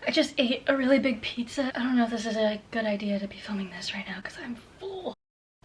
I just ate a really big pizza. I don't know if this is a good idea to be filming this right now because I'm full.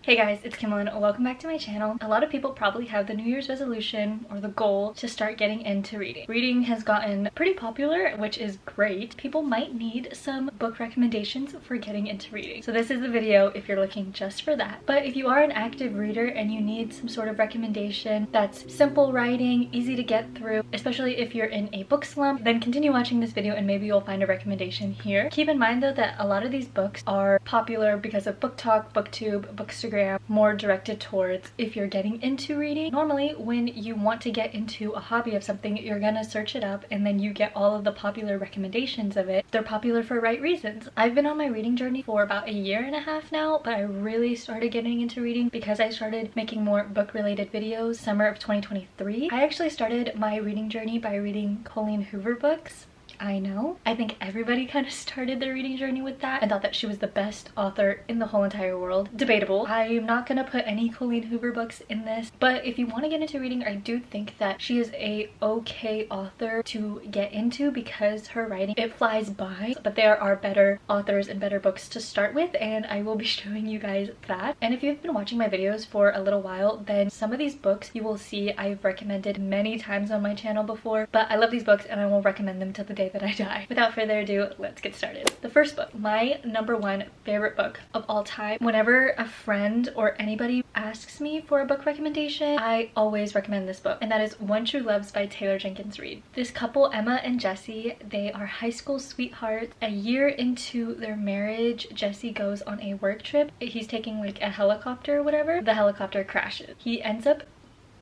Hey guys, it's Kimberlyn. Welcome back to my channel. A lot of people probably have the New Year's resolution or the goal to start getting into reading. Reading has gotten pretty popular, which is great. People might need some book recommendations for getting into reading. So this is the video if you're looking just for that. But if you are an active reader and you need some sort of recommendation that's simple writing, easy to get through, especially if you're in a book slump, then continue watching this video and maybe you'll find a recommendation here. Keep in mind though that a lot of these books are popular because of BookTok, BookTube, Bookstagram, more directed towards if you're getting into reading. Normally when you want to get into a hobby of something, you're gonna search it up and then you get all of the popular recommendations of it. They're popular for right reasons. I've been on my reading journey for about 1.5 years now, but I really started getting into reading because I started making more book related videos summer of 2023. I actually started my reading journey by reading Colleen Hoover books. I know. I think everybody kind of started their reading journey with that and thought that she was the best author in the whole entire world. Debatable. I'm not gonna put any Colleen Hoover books in this, but if you want to get into reading, I do think that she is a okay author to get into because her writing, it flies by, but there are better authors and better books to start with, and I will be showing you guys that. And if you've been watching my videos for a little while, then some of these books you will see I've recommended many times on my channel before, but I love these books and I will recommend them till the day that I die. Without further ado, let's get started. The first book, my #1 favorite book of all time. Whenever a friend or anybody asks me for a book recommendation, I always recommend this book, and that is One True Loves by Taylor Jenkins Reid. This couple, Emma and Jesse, they are high school sweethearts. A year into their marriage, Jesse goes on a work trip. He's taking like a helicopter or whatever. The helicopter crashes. He ends up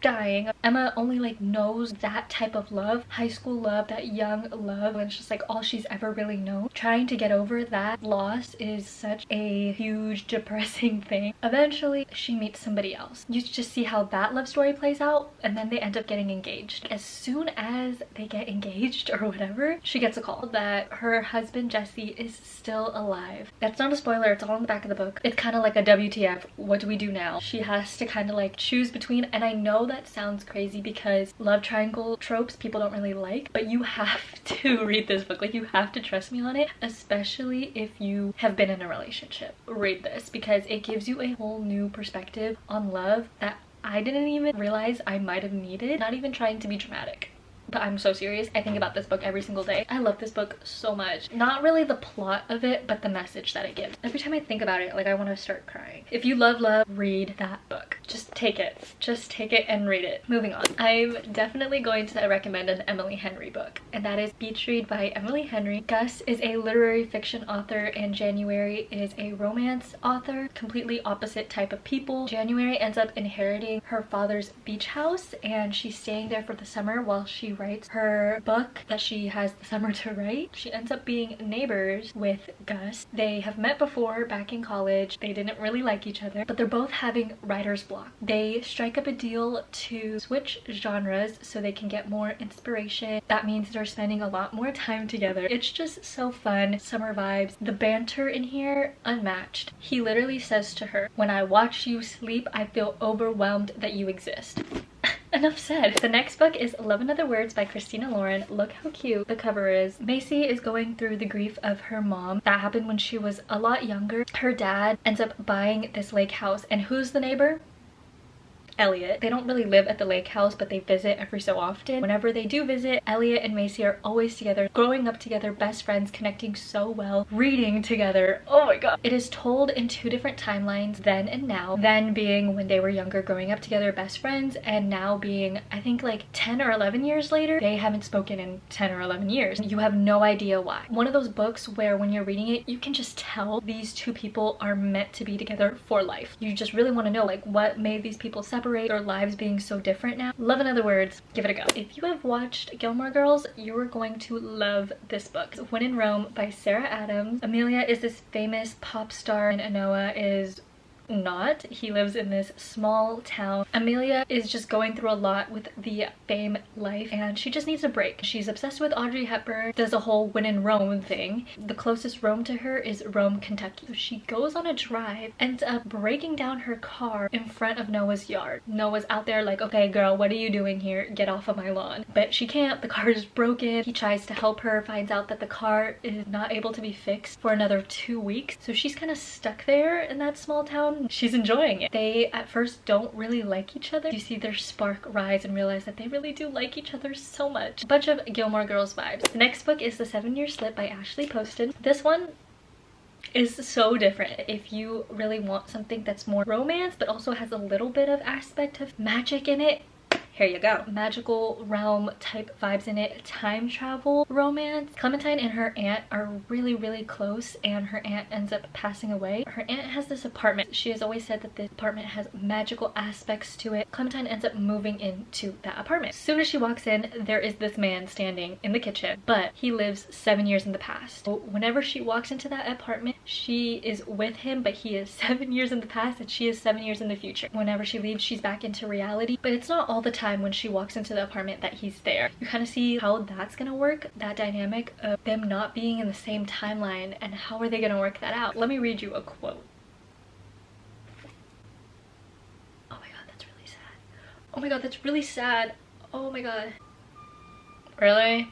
dying. Emma only knows that type of love, high school love, that young love, and it's just like all she's ever really known. Trying to get over that loss is such a huge depressing thing. Eventually she meets somebody else. You just see how that love story plays out, and then they end up getting engaged. As soon as they get engaged or whatever, she gets a call that her husband Jesse is still alive. That's not a spoiler, it's all in the back of the book. It's kind of like a WTF, what do we do now? She has to kind of choose between, and I know that sounds crazy because love triangle tropes people don't really like, but you have to read this book. You have to trust me on it, especially if you have been in a relationship. Read this because it gives you a whole new perspective on love that I didn't even realize I might have needed. Not even trying to be dramatic, but I'm so serious. I think about this book every single day. I love this book so much. Not really the plot of it, but the message that it gives. Every time I think about it, I want to start crying. If you love love, read that book. Just take it. Just take it and read it. Moving on. I'm definitely going to recommend an Emily Henry book, and that is Beach Read by Emily Henry. Gus is a literary fiction author and January is a romance author. Completely opposite type of people. January ends up inheriting her father's beach house and she's staying there for the summer while she writes her book that she has the summer to write. She ends up being neighbors with Gus. They have met before back in college. They didn't really like each other, but they're both having writer's block. They strike up a deal to switch genres so they can get more inspiration. That means they're spending a lot more time together. It's just so fun. Summer vibes. The banter in here, unmatched. He literally says to her, "When I watch you sleep, I feel overwhelmed that you exist." Enough said. The next book is Love and Other Words by Christina Lauren. Look how cute the cover is. Macy is going through the grief of her mom. That happened when she was a lot younger. Her dad ends up buying this lake house, and who's the neighbor? Elliot. They don't really live at the lake house, but they visit every so often. Whenever they do visit, Elliot and Macy are always together, growing up together, best friends, connecting so well, reading together. Oh my god. It is told in 2 different timelines, then and now. Then being when they were younger, growing up together, best friends, and now being, I think 10 or 11 years later. They haven't spoken in 10 or 11 years. You have no idea why. One of those books where when you're reading it, you can just tell these 2 people are meant to be together for life. You just really want to know what made these people separate, their lives being so different now. Love and Other Words, give it a go. If you have watched Gilmore Girls, you are going to love this book. It's When in Rome by Sarah Adams. Amelia is this famous pop star and Anoa is not. He lives in this small town. Amelia is just going through a lot with the fame life and she just needs a break. She's obsessed with Audrey Hepburn, does a whole When in Rome thing. The closest Rome to her is Rome, Kentucky. So she goes on a drive, ends up breaking down her car in front of Noah's yard. Noah's out there like, okay girl, what are you doing here? Get off of my lawn. But she can't, the car is broken. He tries to help her, finds out that the car is not able to be fixed for another 2 weeks. So she's kind of stuck there in that small town. She's enjoying it. They at first don't really like each other. You see their spark rise and realize that they really do like each other so much. A bunch of Gilmore Girls vibes. The next book is The 7-Year Slip by Ashley Poston. This one is so different. If you really want something that's more romance but also has a little bit of aspect of magic in it, here you go. Magical realm type vibes in it. Time travel romance. Clementine and her aunt are really close and her aunt ends up passing away. Her aunt has this apartment. She has always said that this apartment has magical aspects to it. Clementine ends up moving into that apartment. As soon as she walks in, there is this man standing in the kitchen, but he lives 7 years in the past. So whenever she walks into that apartment, she is with him, but he is 7 years in the past and she is 7 years in the future. Whenever she leaves, she's back into reality, but it's not all the time when she walks into the apartment that he's there. You kind of see how that's gonna work, that dynamic of them not being in the same timeline, and how are they gonna work that out. Let me read you a quote. Oh my god, that's really sad. Oh my god, that's really sad. Oh my god. Really?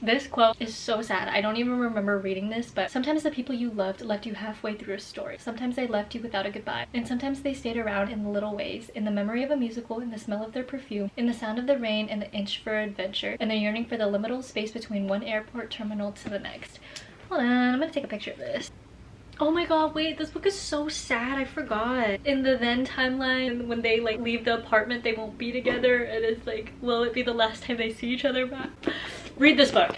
This quote is so sad. I don't even remember reading this, but sometimes the people you loved left you halfway through a story. Sometimes they left you without a goodbye. And sometimes they stayed around in the little ways, in the memory of a musical, in the smell of their perfume, in the sound of the rain, and the itch for adventure, and the yearning for the liminal space between one airport terminal to the next. Hold on, I'm gonna take a picture of this. Oh my god, wait, this book is so sad. I forgot. In the then timeline, when they like leave the apartment, they won't be together, and it's like, will it be the last time they see each other back? Read this book.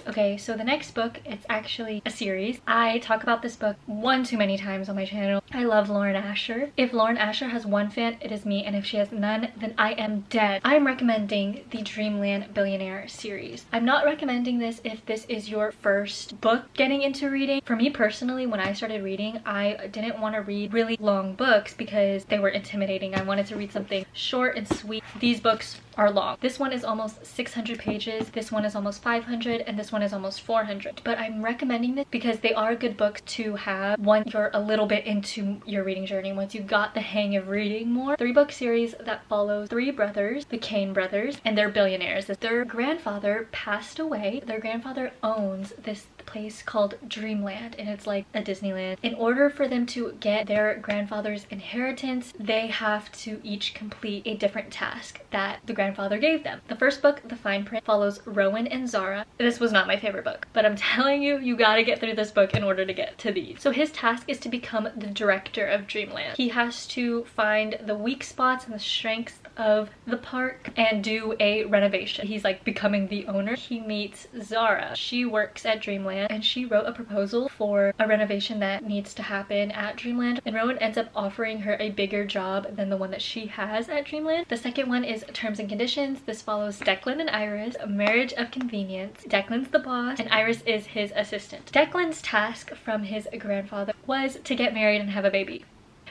Okay, so the next book, it's actually a series. I talk about this book one too many times on my channel. I love Lauren Asher. If Lauren Asher has one fan, it is me, and if she has none, then I am dead. I'm recommending the Dreamland Billionaire series. I'm not recommending this if this is your first book getting into reading. For me personally, when I started reading, I didn't want to read really long books because they were intimidating. I wanted to read something short and sweet. These books are long. This one is almost 600 pages, this one is almost 500, and this one is almost 400. But I'm recommending this because they are good books to have once you're a little bit into your reading journey, once you got the hang of reading more. 3-book series that follows 3 brothers, the Kane brothers, and they're billionaires. Their grandfather passed away. Their grandfather owns this place called Dreamland, and it's like a Disneyland. In order for them to get their grandfather's inheritance, they have to each complete a different task that the grandfather gave them. The first book, The Fine Print, follows Rowan and Zara. This was not my favorite book, but I'm telling you, you gotta get through this book in order to get to these. So his task is to become the director of Dreamland. He has to find the weak spots and the strengths of the park and do a renovation. He's like becoming the owner. He meets Zara. She works at Dreamland and she wrote a proposal for a renovation that needs to happen at Dreamland, and Rowan ends up offering her a bigger job than the one that she has at Dreamland. The second one is Terms and Conditions. This follows Declan and Iris, a marriage of convenience. Declan's the boss and Iris is his assistant. Declan's task from his grandfather was to get married and have a baby.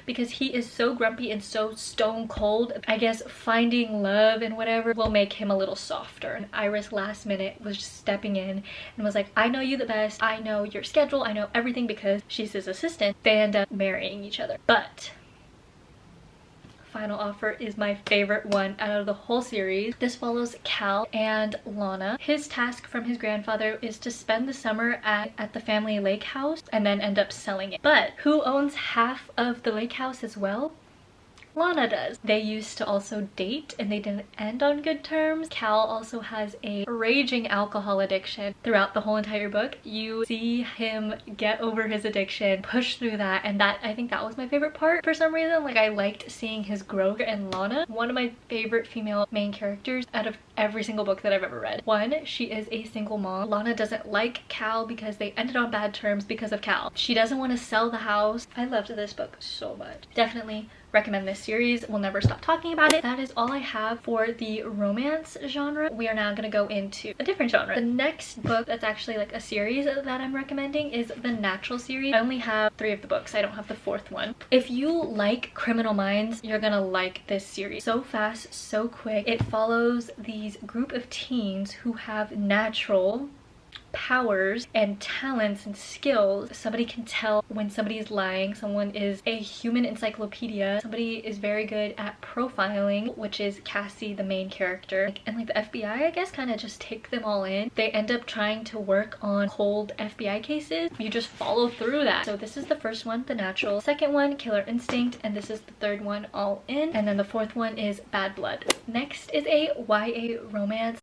Because he is so grumpy and so stone cold, I guess finding love and whatever will make him a little softer. And Iris last minute was just stepping in and was like, I know you the best, I know your schedule, I know everything, because she's his assistant. They end up marrying each other. But Final Offer is my favorite one out of the whole series. This follows Cal and Lana. His task from his grandfather is to spend the summer at the family lake house and then end up selling it. But who owns half of the lake house as well? Lana does. They used to also date and they didn't end on good terms. Cal also has a raging alcohol addiction throughout the whole entire book. You see him get over his addiction, push through that, and that, I think that was my favorite part. For some reason, like, I liked seeing his growth. And Lana, one of my favorite female main characters out of every single book that I've ever read. One, she is a single mom. Lana doesn't like Cal because they ended on bad terms because of Cal. She doesn't want to sell the house. I loved this book so much. Definitely recommend this series. We'll never stop talking about it. That is all I have for the romance genre. We are now going to go into a different genre. The next book that's actually like a series that I'm recommending is the Natural series. I only have 3 of the books. I don't have the 4th one. If you like Criminal Minds, you're gonna like this series. So fast, so quick. It follows these group of teens who have natural powers and talents and skills. Somebody can tell when somebody is lying. Someone is a human encyclopedia. Somebody is very good at profiling, which is Cassie, the main character. And like the FBI, I guess, kind of just take them all in. They end up trying to work on cold FBI cases. You just follow through that. So this is the first one, The Natural. Second one, Killer Instinct. And this is the third one, All In. And then the 4th one is Bad Blood. Next is a YA romance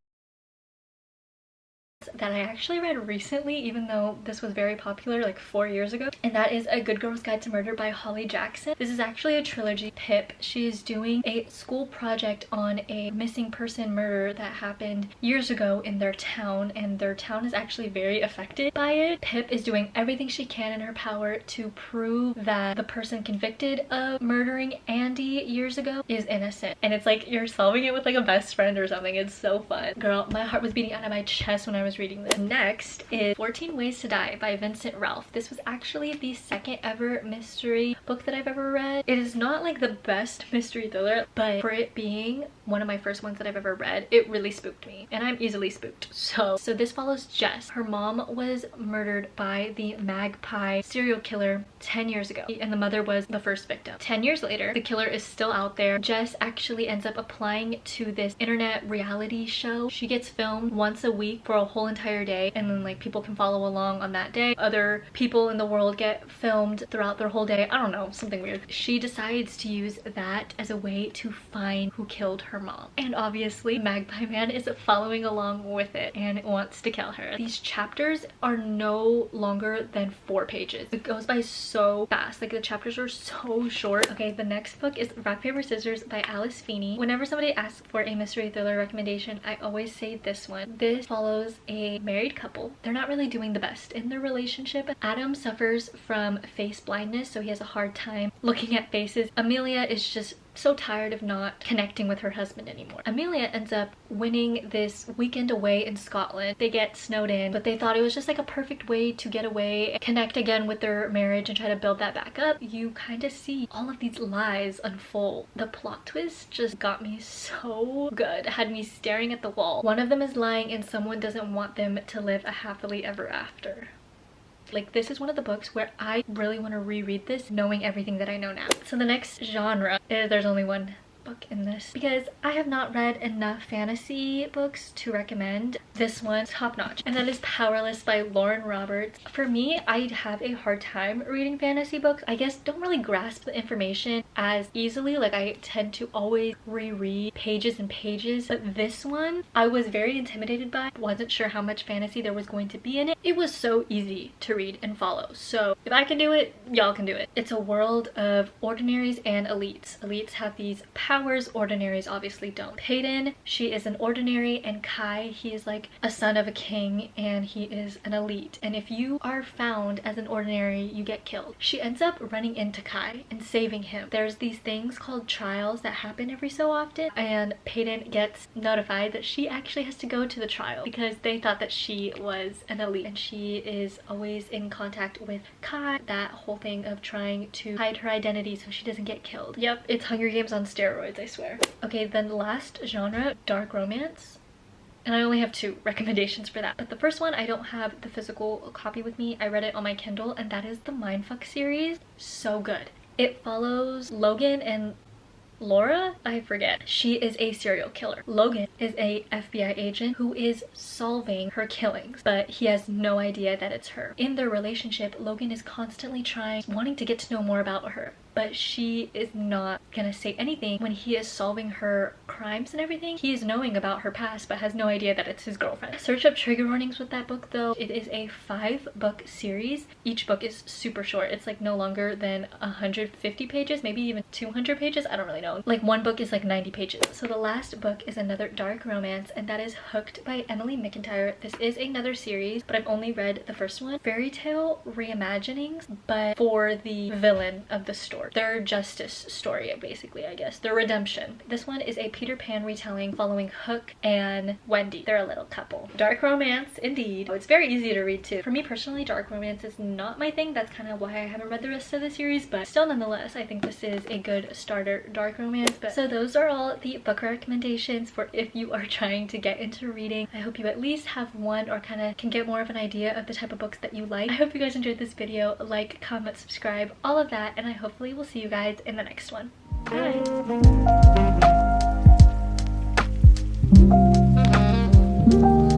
that I actually read recently, even though this was very popular like 4 years ago, and that is A Good Girl's Guide to Murder by Holly Jackson. This is actually a trilogy. Pip, she is doing a school project on a missing person murder that happened years ago in their town, and their town is actually very affected by it. Pip is doing everything she can in her power to prove that the person convicted of murdering Andy years ago is innocent, and it's like you're solving it with like a best friend or something. It's so fun. Girl, my heart was beating out of my chest when I was reading this. Next is 14 Ways to Die by Vincent Ralph. This was actually the 2nd ever mystery book that I've ever read. It is not like the best mystery thriller, but for it being one of my first ones that I've ever read, it really spooked me, and I'm easily spooked. So this follows Jess. Her mom was murdered by the Magpie serial killer 10 years ago, and the mother was the first victim. 10 years later, the killer is still out there. Jess actually ends up applying to this internet reality show. She gets filmed once a week for a whole entire day, and then like people can follow along on that day. Other people in the world get filmed throughout their whole day. I don't know, something weird. She decides to use that as a way to find who killed her mom, and obviously Magpie Man is following along with it and wants to kill her. These chapters are no longer than 4 pages. It goes by so fast. Like the chapters are so short. Okay, the next book is Rock Paper Scissors by Alice Feeney. Whenever somebody asks for a mystery thriller recommendation, I always say this one. This follows a married couple. They're not really doing the best in their relationship. Adam suffers from face blindness, so he has a hard time looking at faces. Amelia is just so tired of not connecting with her husband anymore. Amelia ends up winning this weekend away in Scotland. They get snowed in, but they thought it was just like a perfect way to get away, connect again with their marriage, and try to build that back up. You kind of see all of these lies unfold. The plot twist just got me so good. It had me staring at the wall. One of them is lying, and someone doesn't want them to live a happily ever after. Like, this is one of the books where I really want to reread this knowing everything that I know now. So the next genre is, there's only one book in this because I have not read enough fantasy books to recommend. This one's top notch, and that is Powerless by Lauren Roberts. For me, I have a hard time reading fantasy books. I guess don't really grasp the information as easily. Like, I tend to always reread pages and pages, but this one I was very intimidated by. Wasn't sure how much fantasy there was going to be in it. It was so easy to read and follow. So if I can do it, y'all can do it. It's a world of ordinaries and elites. Elites have these powers, ordinaries obviously don't. Peyton, she is an ordinary, and Kai, he is like a son of a king, and he is an elite. And if you are found as an ordinary, you get killed. She ends up running into Kai and saving him. There's these things called trials that happen every so often, and Peyton gets notified that she actually has to go to the trial because they thought that she was an elite, and she is always in contact with Kai. That whole thing of trying to hide her identity so she doesn't get killed. Yep, it's Hunger Games on steroids, I swear. Okay, then the last genre, dark romance. And I only have 2 recommendations for that. But the first one, I don't have the physical copy with me. I read it on my Kindle, and that is the Mindfuck series. So good. It follows Logan and Laura? I forget. She is a serial killer. Logan is a FBI agent who is solving her killings, but he has no idea that it's her. In their relationship, Logan is constantly wanting to get to know more about her, but she is not gonna say anything when he is solving her crimes and everything. He is knowing about her past but has no idea that it's his girlfriend. Search up trigger warnings with that book though. It is a 5-book series. Each book is super short. It's like no longer than 150 pages, maybe even 200 pages. I don't really know. Like one book is like 90 pages. So the last book is another dark romance, and that is Hooked by Emily McIntyre. This is another series, but I've only read the first one. Fairy tale reimaginings, but for the villain of the story. story, their justice story, basically, I guess, their redemption. This one is a Peter Pan retelling following Hook and Wendy. They're a little couple. Dark romance, indeed. It's very easy to read too. For me personally, dark romance is not my thing. That's kind of why I haven't read the rest of the series, but still, nonetheless, I think this is a good starter dark romance. But so those are all the book recommendations for if you are trying to get into reading. I hope you at least have one or kind of can get more of an idea of the type of books that you like. I hope you guys enjoyed this video. Like, comment, subscribe, all of that, and I hopefully will see you guys in the next one. Bye!